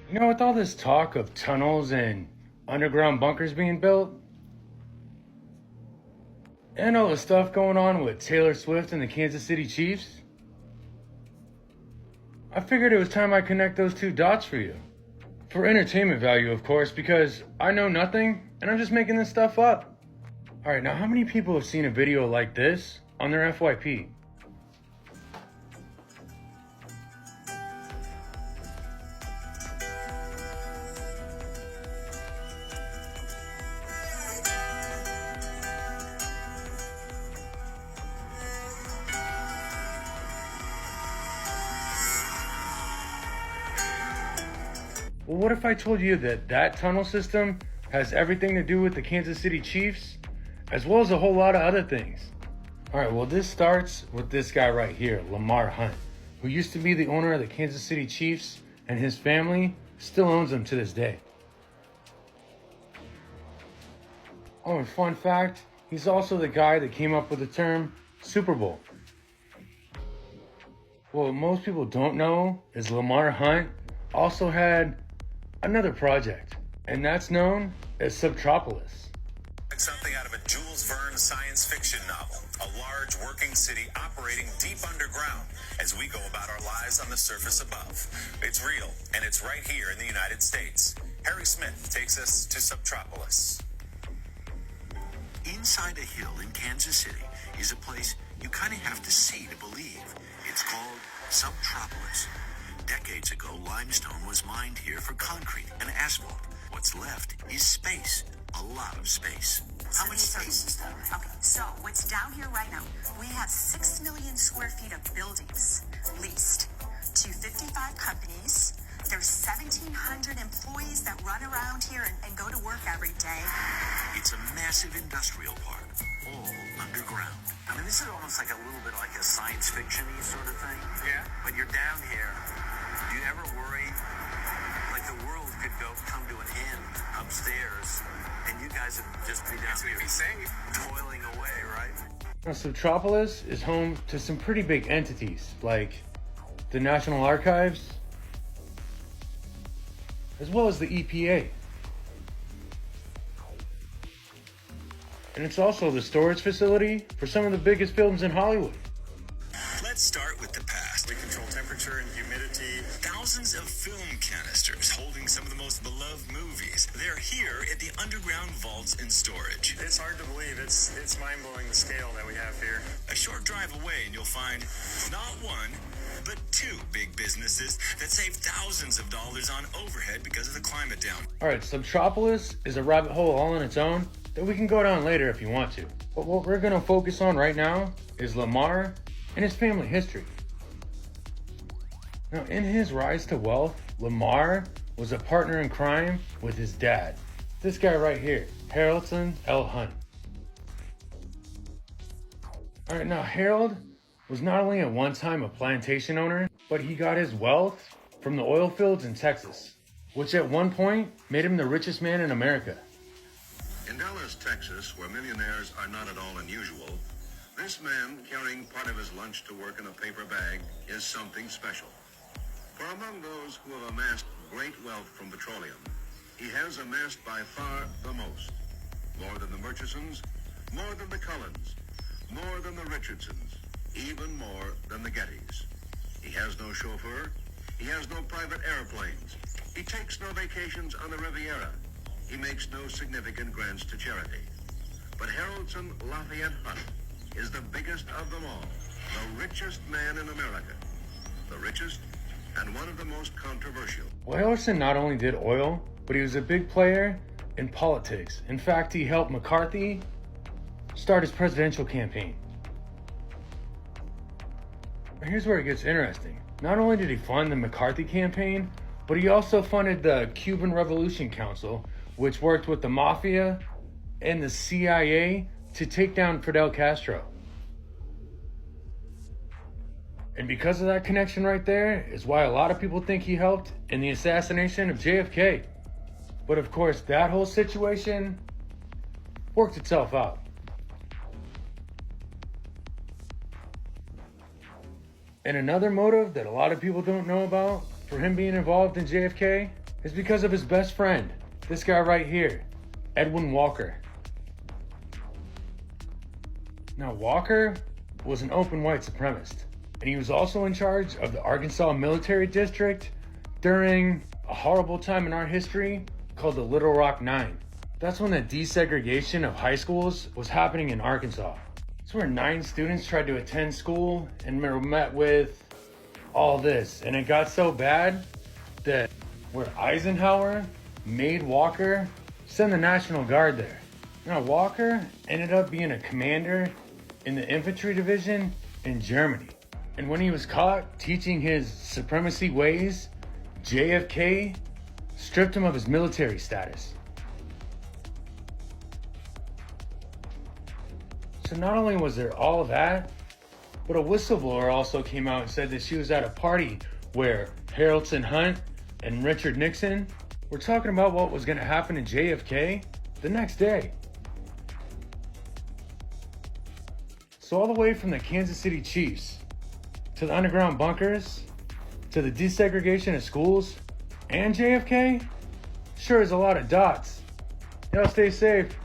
You know, with all this talk of tunnels and underground bunkers being built, and all the stuff going on with Taylor Swift and the Kansas City Chiefs, I figured it was time I connect those two dots for you. For entertainment value, of course, because I know nothing and I'm just making this stuff up. Alright, now how many people have seen a video like this on their FYP? Well, what if I told you that that tunnel system has everything to do with the Kansas City Chiefs, as well as a whole lot of other things? Alright, well this starts with this guy right here, Lamar Hunt, who used to be the owner of the Kansas City Chiefs, and his family still owns them to this day. Oh, and fun fact, he's also the guy that came up with the term Super Bowl. Well, what most people don't know is Lamar Hunt also had another project, and that's known as Subtropolis. Something out of a Jules Verne science fiction novel. A large working city operating deep underground as we go about our lives on the surface above. It's real, and it's right here in the United States. Harry Smith takes us to Subtropolis. Inside a hill in Kansas City is a place you kind of have to see to believe. It's called Subtropolis. Decades ago, limestone was mined here for concrete and asphalt. What's left is space. A lot of space. How much space is down here? Okay, so what's down here right now, we have 6 million square feet of buildings leased to 55 companies. There's 1,700 employees that run around here and go to work every day. It's a massive industrial park, all underground. I mean, this is almost like a little bit like a science fiction-y sort of thing. Yeah. When you're down here, do you ever worry like the world could come to an end upstairs and you guys would just be down here toiling away, right? Now, Subtropolis is home to some pretty big entities like the National Archives, as well as the EPA. And it's also the storage facility for some of the biggest films in Hollywood. Let's start with the past. We control temperature and humidity. Thousands of film canisters holding some of the most beloved movies. They're here at the underground vaults in storage. It's hard to believe. It's mind-blowing the scale that we have here. A short drive away and you'll find not one, but two big businesses that save thousands of dollars on overhead because of the climate down. Alright, Subtropolis is a rabbit hole all on its own that we can go down later if you want to. But what we're going to focus on right now is Lamar and his family history. Now, in his rise to wealth, Lamar was a partner in crime with his dad. This guy right here, Haroldson L. Hunt. Alright, now Harold was not only at one time a plantation owner, but he got his wealth from the oil fields in Texas, which at one point made him the richest man in America. In Dallas, Texas, where millionaires are not at all unusual, this man carrying part of his lunch to work in a paper bag is something special. For among those who have amassed great wealth from petroleum, he has amassed by far the most. More than the Murchisons, more than the Cullens, more than the Richardsons, even more than the Gettys. He has no chauffeur. He has no private airplanes. He takes no vacations on the Riviera. He makes no significant grants to charity. But Haroldson Lafayette Hunt is the biggest of them all, the richest man in America. The richest and one of the most controversial. Well, Haroldson not only did oil, but he was a big player in politics. In fact, he helped McCarthy start his presidential campaign. Here's where it gets interesting. Not only did he fund the McCarthy campaign, but he also funded the Cuban Revolution Council, which worked with the mafia and the CIA to take down Fidel Castro. And because of that connection right there is why a lot of people think he helped in the assassination of JFK. But of course, that whole situation worked itself out. And another motive that a lot of people don't know about for him being involved in JFK is because of his best friend, this guy right here, Edwin Walker. Now, Walker was an open white supremacist, and he was also in charge of the Arkansas Military District during a horrible time in our history called the Little Rock Nine. That's when the desegregation of high schools was happening in Arkansas. It's where 9 students tried to attend school and were met with all this. And it got so bad that where Eisenhower made Walker send the National Guard there. Now, Walker ended up being a commander in the infantry division in Germany. And when he was caught teaching his supremacy ways, JFK stripped him of his military status. So not only was there all of that, but a whistleblower also came out and said that she was at a party where Harrelson Hunt and Richard Nixon were talking about what was going to happen to JFK the next day. So all the way from the Kansas City Chiefs to the underground bunkers to the desegregation of schools and JFK, sure is a lot of dots. Y'all stay safe.